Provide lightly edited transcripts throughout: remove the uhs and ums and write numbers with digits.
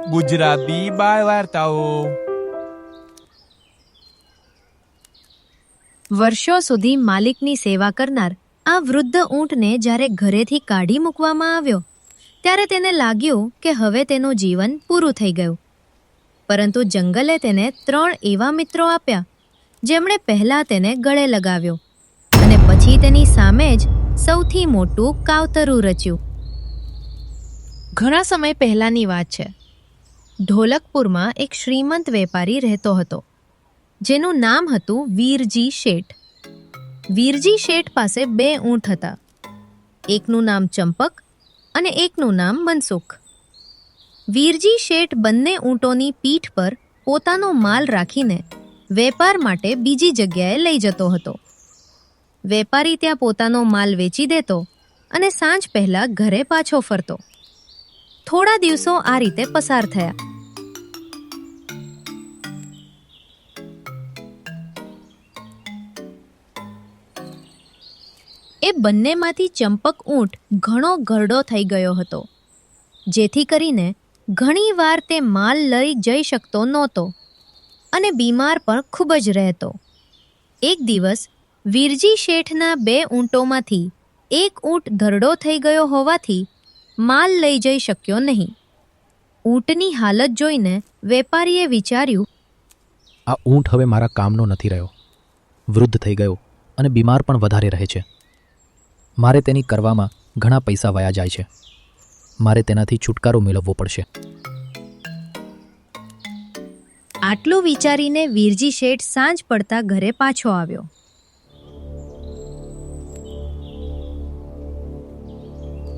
ગુજરાતી બાળ વાર્તાઓ. વર્ષો સુધી માલિકની સેવા કરનાર આ વૃદ્ધ ઊંટને જ્યારે ઘરેથી કાઢી મૂકવામાં આવ્યો ત્યારે તેને લાગ્યું કે હવે તેનું જીવન પૂરું થઈ ગયું. પરંતુ જંગલે તેને 3 એવા મિત્રો આપ્યા જેમણે પહેલા તેને ગળે લગાવ્યો અને પછી તેની સામે જ સૌથી મોટું કાવતરું રચ્યું. ઘણા સમય પહેલાની વાત છે. ઢોલકપુરમાં એક શ્રીમંત વેપારી રહેતો હતો જેનું નામ હતું વીરજી શેઠ. વીરજી શેઠ પાસે 2 ઊંટ હતા. એકનું નામ ચંપક અને એકનું નામ મનસુખ. વીરજી શેઠ બંને ઊંટોની પીઠ પર પોતાનો માલ રાખીને વેપાર માટે બીજી જગ્યાએ લઈ જતો હતો. વેપારી ત્યાં પોતાનો માલ વેચી દેતો અને સાંજ પહેલા ઘરે પાછો ફરતો. થોડા દિવસો આ રીતે પસાર થયા. એ બંનેમાંથી ચંપક ઊંટ ઘણો ઘરડો થઈ ગયો હતો, જેથી કરીને ઘણીવાર તે માલ લઈ જઈ શકતો નહોતો અને બીમાર પણ ખૂબ જ રહેતો. એક દિવસ વીરજી શેઠના 2 ઊંટોમાંથી એક ઊંટ ઘરડો થઈ ગયો હોવાથી માલ લઈ જઈ શક્યો નહીં. ઊંટની હાલત જોઈને વેપારીએ વિચાર્યું, આ ઊંટ હવે મારા કામનો નથી રહ્યો. વૃદ્ધ થઈ ગયો અને બીમાર પણ વધારે રહે છે. મારે તેની કરવામાં ઘણા પૈસા વયા જાય છે. મારે તેનાથી છુટકારો મેળવવો પડશે. આટલું વિચારીને વીરજી શેઠ સાંજ પડતા ઘરે પાછો આવ્યો.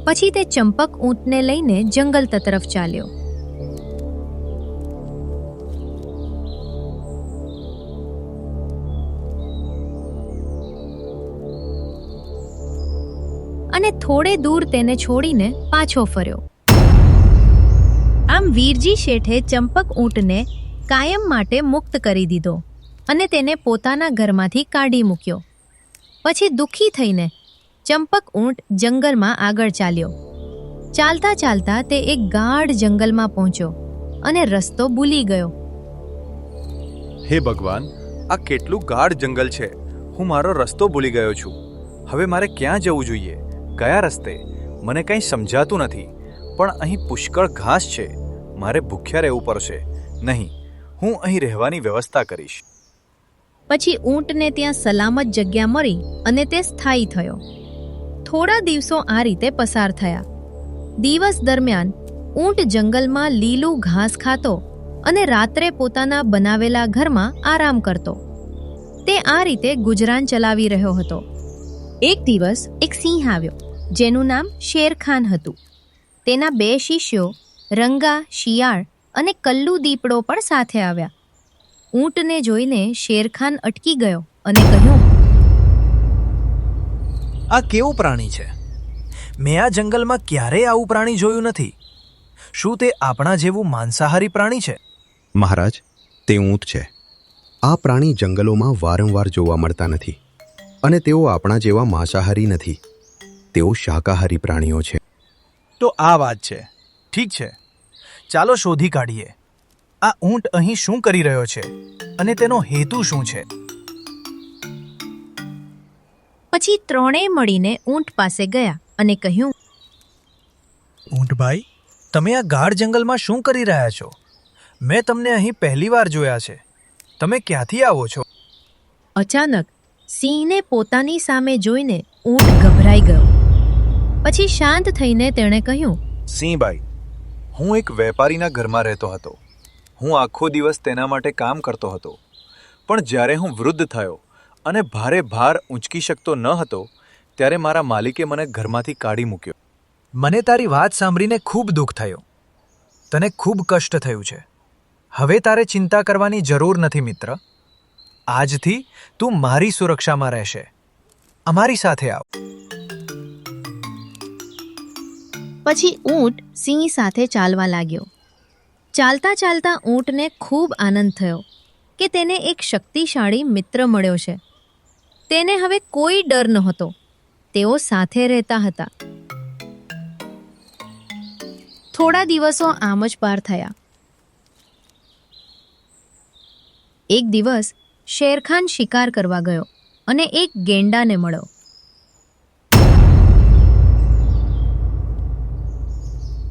પછી તે ચંપક ઊંટને લઈને જંગલ તરફ ચાલ્યો. અને થોડે દૂર તેને છોડીને પાછો ફર્યો. આમ વીરજી શેઠે ચંપક ઊંટને કાયમ માટે મુક્ત કરી દીધો અને તેને પોતાના ઘરમાંથી કાઢી મૂક્યો. પછી દુઃખી થઈને ચંપક ઊંટ જંગલમાં આગળ ચાલ્યો. ચાલતા ચાલતા તે એક ગાઢ જંગલમાં પહોંચ્યો અને રસ્તો ભૂલી ગયો. હે ભગવાન, આ કેટલું ગાઢ જંગલ છે. હું મારો રસ્તો ભૂલી ગયો છું. હવે મારે ક્યાં જવું જોઈએ? કયા રસ્તે? મને કંઈ સમજાતું નથી. પણ અહીં પુષ્કળ ઘાસ છે. મારે ભૂખ્યા રહેવું પડશે. નહીં, હું અહીં રહેવાની વ્યવસ્થા કરીશ. પછી ઊંટને ત્યાં સલામત જગ્યા મળી અને તે સ્થાયી થયો. થોડા દિવસો આ રીતે પસાર થયા. દિવસ દરમિયાન ઊંટ જંગલમાં લીલું ઘાસ ખાતો અને રાત્રે પોતાના બનાવેલા ઘરમાં આરામ કરતો. તે આ રીતે ગુજરાન ચલાવી રહ્યો હતો. એક દિવસ એક સિંહ આવ્યો જેનું નામ શેરખાન હતું. તેના 2 શિષ્યો રંગા, શિયાળ અને કલ્લુ દીપડો પણ સાથે આવ્યા. ઊંટને જોઈને શેરખાન અટકી ગયો અને કહ્યું, આ કેવું પ્રાણી છે? મેં આ જંગલમાં ક્યારેય આવું પ્રાણી જોયું નથી. શું તે આપણા જેવું માંસાહારી પ્રાણી છે? મહારાજ, તે ઊંટ છે. આ પ્રાણી જંગલોમાં વારંવાર જોવા મળતા નથી અને તેઓ આપણા જેવા માંસાહારી નથી. તેઓ શાકાહારી પ્રાણીઓ છે. તો આ વાત છે. ઠીક છે, ચાલો શોધી કાઢીએ. આ ઊંટ અહીં શું કરી રહ્યો છે અને તેનો હેતુ શું છે? પછી ત્રણેય મળીને ઊંટ પાસે ગયા અને કહ્યું, ઊંટભાઈ, તમે આ ગાઢ જંગલમાં શું કરી રહ્યા છો? મેં તમને અહીં પહેલીવાર જોયા છે. તમે ક્યાંથી આવો છો? અચાનક સિંહને પોતાની સામે જોઈને ઊંટ ગભરાઈ ગયો. પછી શાંત થઈને તેણે કહ્યું, સિંહભાઈ, હું એક વેપારીના ઘરમાં રહેતો હતો. હું આખો દિવસ તેના માટે કામ કરતો હતો. પણ જ્યારે હું વૃદ્ધ થયો અને ભારે ભાર ઊંચકી શકતો ન હતો ત્યારે મારા માલિકે મને ઘરમાંથી કાઢી મૂક્યો. મને તારી વાત સાંભળીને ખૂબ દુઃખ થયું. તને ખૂબ કષ્ટ થયું છે. હવે તારે ચિંતા કરવાની જરૂર નથી મિત્ર. આજથી તું મારી સુરક્ષામાં રહેશે. અમારી સાથે આવ. પછી ઊંટ સિંહ સાથે ચાલવા લાગ્યો. ચાલતા ચાલતા ઊંટને ખૂબ આનંદ થયો કે તેને એક શક્તિશાળી મિત્ર મળ્યો છે. તેને હવે કોઈ ડર નહોતો. તેઓ સાથે રહેતા હતા. થોડા દિવસો આમ જ પાર થયા એક દિવસ શેરખાન શિકાર કરવા ગયો અને એક ગેંડાને મળ્યો.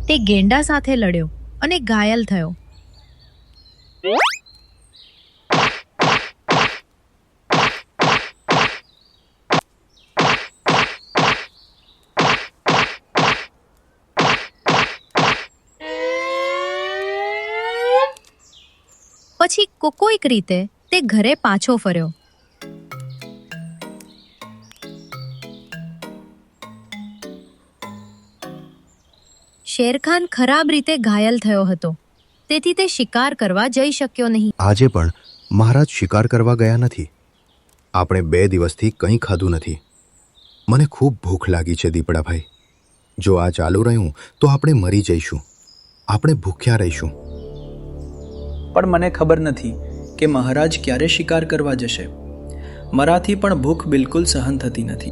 તે ગેંડા સાથે લડ્યો અને ઘાયલ થયો. પછી કોઈક રીતે તે ઘરે પાછો ફર્યો. શેરખાન ખરાબ રીતે ઘાયલ થયો હતો, તેથી તે શિકાર કરવા જઈ શક્યો નહીં. આજે પણ મહારાજ શિકાર કરવા ગયા નથી. આપણે 2 દિવસથી કંઈ ખાધું નથી. મને ખૂબ ભૂખ લાગી છે દીપડાભાઈ. જો આ ચાલુ રહ્યું તો આપણે મરી જઈશું. આપણે ભૂખ્યા રહીશું. પણ મને ખબર નથી કે મહારાજ ક્યારે શિકાર કરવા જશે. મારાથી પણ ભૂખ બિલકુલ સહન થતી નથી.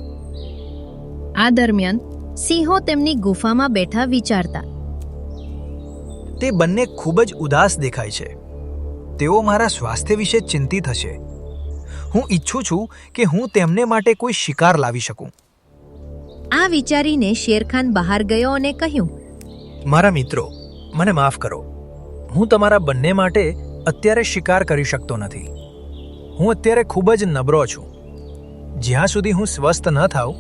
આ દરમિયાન સિંહો તેમની ગુફામાં બેઠા વિચારતા. તે બંને ખૂબ જ ઉદાસ દેખાય છે. તેઓ મારા સ્વાસ્થ્ય વિશે ચિંતિત હશે. હું ઈચ્છું છું કે હું તેમને માટે કોઈ શિકાર લાવી શકું. આ વિચારીને શેરખાન બહાર ગયો અને કહ્યું, મારા મિત્રો, મને માફ કરો. હું તમારા બંને માટે અત્યારે શિકાર કરી શકતો નથી. હું અત્યારે ખૂબ જ નબળો છું. જ્યાં સુધી હું સ્વસ્થ ન થાઉં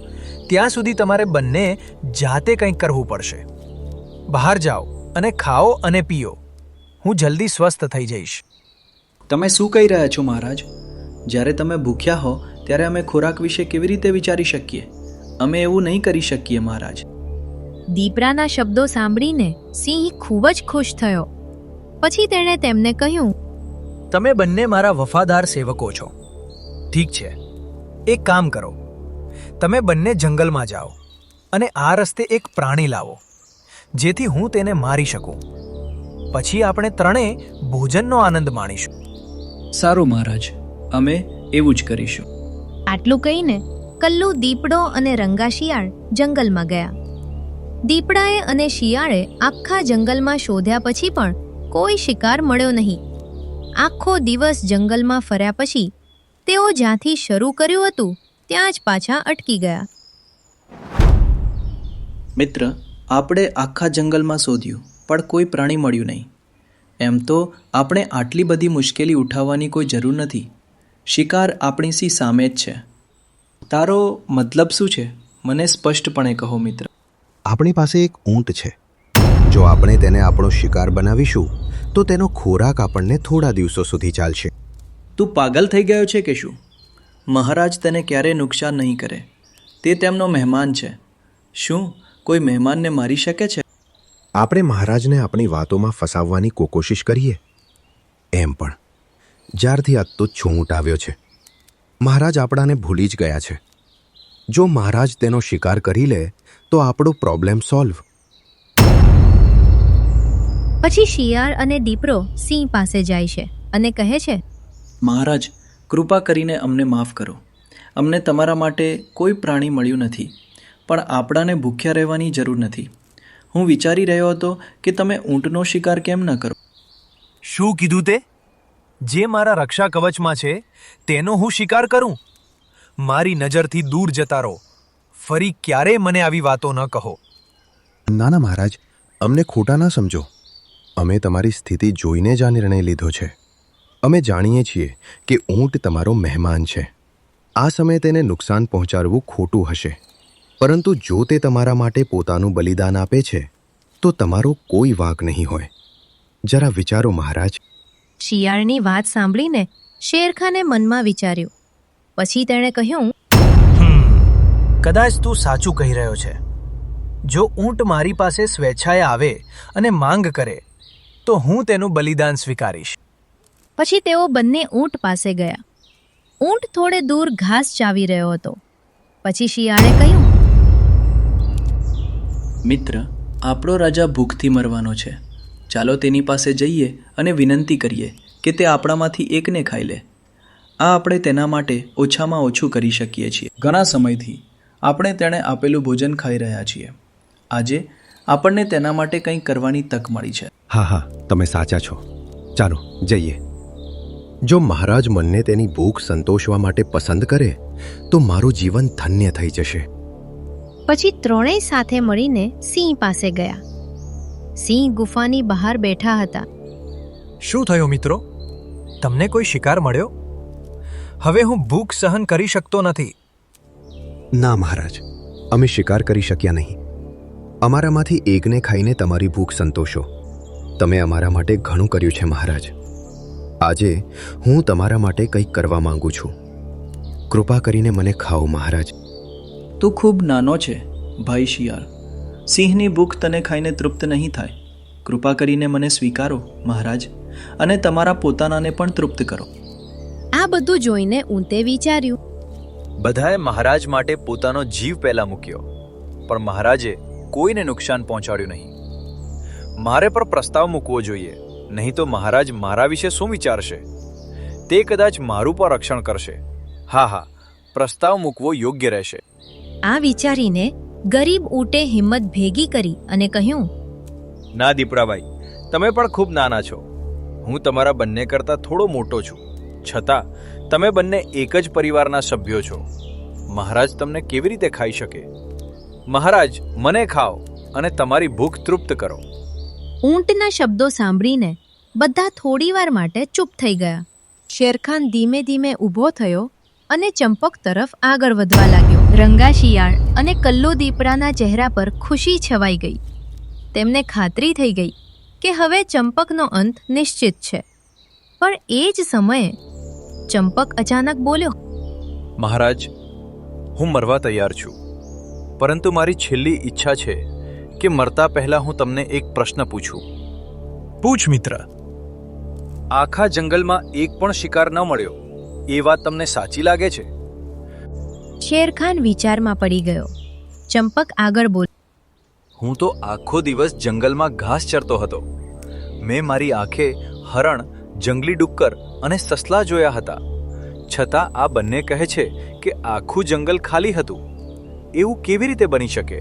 ત્યાં સુધી તમારે બંને જાતે કંઈક કરવું પડશે. બહાર જાઓ અને ખાઓ અને પીઓ. હું જલ્દી સ્વસ્થ થઈ જઈશ. તમે શું કહી રહ્યા છો મહારાજ? જ્યારે તમે ભૂખ્યા હો ત્યારે અમે ખોરાક વિશે કેવી રીતે વિચારી શકીએ? અમે એવું નહીં કરી શકીએ મહારાજ. દીપડાના શબ્દો સાંભળીને સિંહ ખૂબ જ ખુશ થયો. પછી તેણે તેમને કહ્યું, તમે બંને મારા વફાદાર સેવકો છો. ઠીક છે, એક કામ કરો. તમે બંને જંગલમાં જાઓ અને આ રસ્તે એક પ્રાણી લાવો, જેથી હું તેને મારી શકું. પછી આપણે ત્રણેય ભોજનનો આનંદ માણીશું. સારું મહારાજ, અમે એવું જ કરીશું. આટલું કહીને કલ્લુ, દીપડો અને રંગા શિયાળ જંગલમાં ગયા. દીપડાએ અને શિયાળે આખા જંગલમાં શોધ્યા પછી પણ કોઈ શિકાર મળ્યો નહીં. આખો દિવસ જંગલમાં ફર્યા પછી તેઓ જ્યાંથી શરૂ કર્યું હતું ત્યાં જ પાછા અટકી ગયા. મિત્ર, આપણે આખા જંગલમાં શોધ્યું પણ કોઈ પ્રાણી મળ્યું નહીં. એમ તો આપણે આટલી બધી મુશ્કેલી ઉઠાવવાની કોઈ જરૂર નથી. શિકાર આપણી સી સામે જ છે. તારો મતલબ શું છે? મને સ્પષ્ટપણે કહો મિત્ર. આપણી પાસે એક ઊંટ છે. જો આપણે તેને આપણો શિકાર બનાવીશું તો તેનો ખોરાક આપણને થોડા દિવસો સુધી ચાલશે. તું પાગલ થઈ ગયો છે કે શું? મહારાજ તેને ક્યારેય નુકસાન નહીં કરે. તે તેમનો મહેમાન છે. શું કોઈ મહેમાનને મારી શકે છે? આપણે મહારાજને આપણી વાતોમાં ફસાવવાની કોશિશ કરીએ. એમ પણ જ્યારથી આ તુચ્છ ઊંટ આવ્યો છે, મહારાજ આપણાને ભૂલી જ ગયા છે. જો મહારાજ તેનો શિકાર કરી લે તો આપણો પ્રોબ્લેમ સોલ્વ. પછી શિયાળ અને દીપડો સિંહ પાસે જાય છે અને કહે છે, મહારાજ, કૃપા કરીને અમને માફ કરો. અમને તમારા માટે કોઈ પ્રાણી મળ્યું નથી, પણ આપણાને ભૂખ્યા રહેવાની જરૂર નથી. હું વિચારી રહ્યો હતો કે તમે ઊંટનો શિકાર કેમ ન કરો. શું કીધું તે? જે મારા રક્ષા કવચમાં છે તેનો હું શિકાર કરું? મારી નજરથી દૂર જતા રહો. ફરી ક્યારેય મને આવી વાતો ન કહો. ના ના મહારાજ, અમને ખોટા ના સમજો. અમે તમારી સ્થિતિ જોઈને જ આ નિર્ણય લીધો છે. અમે જાણીએ છીએ કે ઊંટ તમારો મહેમાન છે. આ સમયે તેને નુકસાન પહોંચાડવું ખોટું હશે, પરંતુ જો તે તમારા માટે પોતાનું બલિદાન આપે છે તો તમારો કોઈ વાંક નહીં હોય. જરા વિચારો મહારાજ. શિયાળની વાત સાંભળીને શેરખાને મનમાં વિચાર્યું. પછી તેણે કહ્યું, કદાચ તું સાચું કહી રહ્યો છે. જો ઊંટ મારી પાસે સ્વેચ્છાએ આવે અને માંગ કરે તો હું તેનું બલિદાન સ્વીકારીશ. પછી તેઓ બંને ઊંટ પાસે ગયા. ઊંટ થોડે દૂર ઘાસ ચાવી રહ્યો હતો. પછી શિયાળે કહ્યું, મિત્ર, આપણો રાજા ભૂખથી મરવાનો છે. ચાલો તેની પાસે જઈએ અને વિનંતી કરીએ કે તે આપણામાંથી એકને ખાઈ લે. આ આપણે તેના માટે ઓછામાં ઓછું કરી શકીએ છીએ. ઘણા સમયથી આપણે તેણે આપેલું ભોજન ખાઈ રહ્યા છીએ. આજે આપણને તેના માટે કંઈક કરવાની તક મળી છે. હા હા, તમે સાચા છો. ચાલો જઈએ. જો મહારાજ મનને તેની ભૂખ સંતોષવા માટે પસંદ કરે તો મારું જીવન ધન્ય થઈ જશે. પછી ત્રણેય સાથે મળીને સિંહ પાસે ગયા. સિંહ ગુફાની બહાર બેઠા હતા. શું થયું મિત્રો? તમને કોઈ શિકાર મળ્યો? હવે હું ભૂખ સહન કરી શકતો નથી. ના મહારાજ, અમે શિકાર કરી શક્યા નહીં. અમારામાંથી એકને ખાઈને તમારી ભૂખ સંતોષો. તમે અમારા માટે ઘણું કર્યું છે મહારાજ. આજે હું તમારા માટે કંઈક કરવા માંગુ છું. કૃપા કરીને મને ખાઓ મહારાજ. તું ખૂબ નાનો છે ભાઈ શિયાળ. સિંહની ભૂખ તને ખાઈને તૃપ્ત નહીં થાય. કૃપા કરીને મને સ્વીકારો મહારાજ, અને તમારા પોતાનાને પણ તૃપ્ત કરો. આ બધું જોઈને ઊંટે વિચાર્યું, બધાએ મહારાજ માટે પોતાનો જીવ પહેલા મૂક્યો, પણ મહારાજે કોઈને નુકસાન પહોંચાડ્યું નહીં. મારે પર પ્રસ્તાવ મૂકવો જોઈએ, નહીં તો મહારાજ મારા વિશે શું વિચારશે? તે કદાચ મારું પણ રક્ષણ કરશે. હા, પ્રસ્તાવ મૂકવો યોગ્ય રહેશે. આ વિચારીને ગરીબ ઊંટે હિંમત ભેગી કરી અને કહ્યું, ના દીપડાભાઈ, તમે પણ ખૂબ નાના છો. હું તમારા બંને કરતાં થોડો મોટો છું. છતાં તમે બંને એક જ પરિવારના સભ્યો છો. મહારાજ તમને કેવી રીતે ખાઈ શકે? મહારાજ, મને ખાઓ અને તમારી ભૂખ તૃપ્ત કરો. ઊંટના શબ્દો સાંભળીને બધા થોડીવાર માટે ચૂપ થઈ ગયા. શેરખાન ધીમે ધીમે ઊભો થયો અને ચંપક તરફ આગળ વધવા લાગ્યો. રંગા શિયાળ અને કલ્લુ દીપડાના ચહેરા પર ખુશી છવાઈ ગઈ. તેમને ખાતરી થઈ ગઈ કે હવે ચંપકનો અંત નિશ્ચિત છે. પણ એ જ સમયે ચંપક અચાનક બોલ્યો, મહારાજ, હું મરવા તૈયાર છું, પરંતુ મારી છેલ્લી ઈચ્છા છે કે મરતા પહેલા હું તમને એક પ્રશ્ન પૂછું. પૂછ મિત્ર. આખા જંગલમાં એક પણ શિકાર ન મળ્યો, એ વાત તમને સાચી લાગે છે? શેરખાન વિચારમાં પડી ગયો. ચંપક આગળ બોલ્યો, હું તો આખો દિવસ જંગલમાં ઘાસ ચરતો હતો. મેં મારી આંખે હરણ, જંગલી ડુક્કર અને સસલા જોયા હતા. છતાં આ બંને કહે છે કે આખું જંગલ ખાલી હતું. એવું કેવી રીતે બની શકે?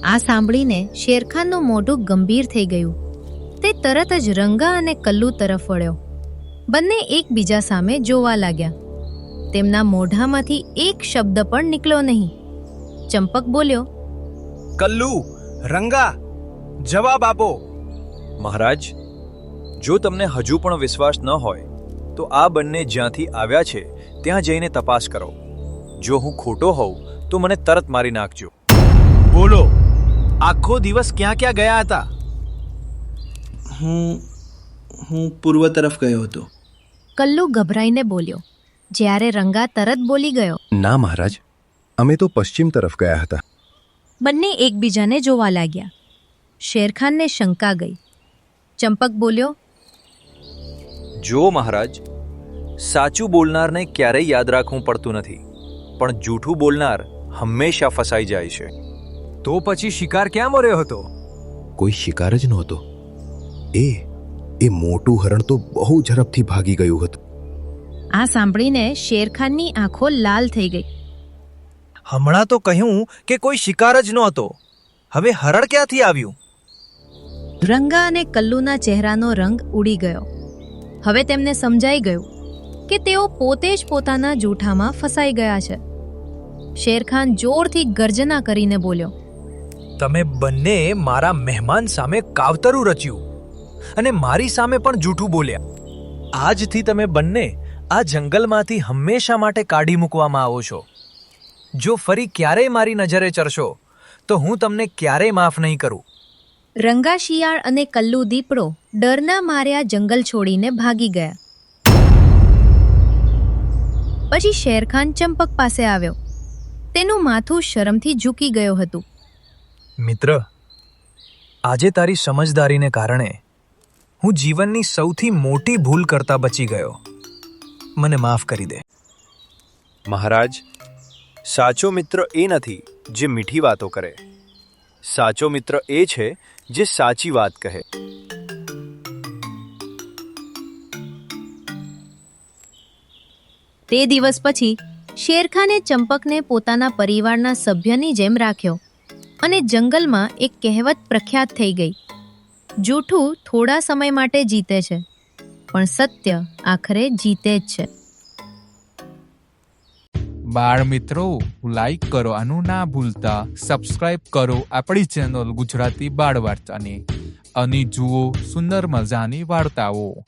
આ સાંભળીને શેરખાનનું મોઢું ગંભીર થઈ ગયું. તે તરત જ રંગા અને કલ્લુ તરફ વળ્યો. બંને એકબીજા સામે જોવા લાગ્યા. તેમના મોઢામાંથી એક શબ્દ પણ નીકળ્યો નહીં. ચંપક બોલ્યો, કલ્લુ, રંગા, જવાબ આપો. મહારાજ, જો તમને હજુ પણ વિશ્વાસ ન હોય તો આ બંને જ્યાંથી આવ્યા છે ત્યાં જઈને તપાસ કરો. જો હું ખોટો હોઉં તો મને તરત મારી નાખજો. બોલો, આખો દિવસ ક્યાં ક્યાં ગયા હતા? હું પૂર્વ તરફ ગયો હતો. કલ્લુ ગભરાઈને બોલ્યો, જ્યારે રંગા તરત બોલી ગયો, ના મહારાજ, અમે તો પશ્ચિમ તરફ ગયા હતા. બંને એકબીજાને જોવા લાગ્યા. શેરખાનને શંકા ગઈ. ચંપક બોલ્યો, જો મહારાજ, સાચું બોલનારને ક્યારેય યાદ રાખવું પડતું નથી, પણ જૂઠું બોલનાર હંમેશા ફસાઈ જાય છે. તો પછી શિકાર ક્યાં મર્યો હતો? કોઈ શિકાર જ નહોતો. એ મોટું હરણ તો બહુ ઝડપથી ભાગી ગયું હતું. આ સાંભળીને શેરખાનની આંખો લાલ થઈ ગઈ. હમણાં તો કહ્યું કે કોઈ શિકાર જ નહોતો. હવે હરણ ક્યાંથી આવ્યું? રંગા અને કલ્લુના ચહેરાનો રંગ ઉડી ગયો. હવે તેમને સમજાઈ ગયું કે તેઓ પોતે જ પોતાના જૂઠામાં ફસાઈ ગયા છે. શેરખાન જોરથી ગર્જના કરીને બોલ્યો, તમે બંને મારા મહેમાન સામે કાવતરું રચ્યું અને મારી સામે પણ જૂઠું બોલ્યા. આજથી તમે બંને આ જંગલમાંથી હંમેશા માટે કાઢી મૂકવામાં આવો છો. જો ફરી ક્યારેય મારી નજરે ચરશો તો હું તમને ક્યારેય માફ નહીં કરું. રંગા શિયાળ અને કલ્લુ દીપડો ડરના માર્યા જંગલ છોડીને ભાગી ગયા. પછી શેરખાન ચંપક પાસે આવ્યો. તેનું માથું શરમથી ઝૂકી ગયું હતું. મિત્ર, આજે તારી સમજદારીને કારણે હું જીવનની સૌથી મોટી ભૂલ કરતા બચી ગયો. મને માફ કરી દે. મહારાજ, સાચો મિત્ર એ નથી જે મીઠી વાતો કરે. સાચો મિત્ર એ છે જે સાચી વાત કહે. તે દિવસ પછી શેરખાને ચંપકને પોતાના પરિવારના સભ્યની જેમ રાખ્યો અને જંગલમાં એક કહેવત પ્રખ્યાત થઈ ગઈ, જૂઠું થોડા સમય માટે જીતે છે, પણ સત્ય આખરે જીતે જ છે. બાળ મિત્રો, લાઈક કરો આનું ના ભૂલતા, સબસ્ક્રાઇબ કરો આપણી ચેનલ ગુજરાતી બાળ વાર્તાને અને જુઓ સુંદર મજાની વાર્તાઓ.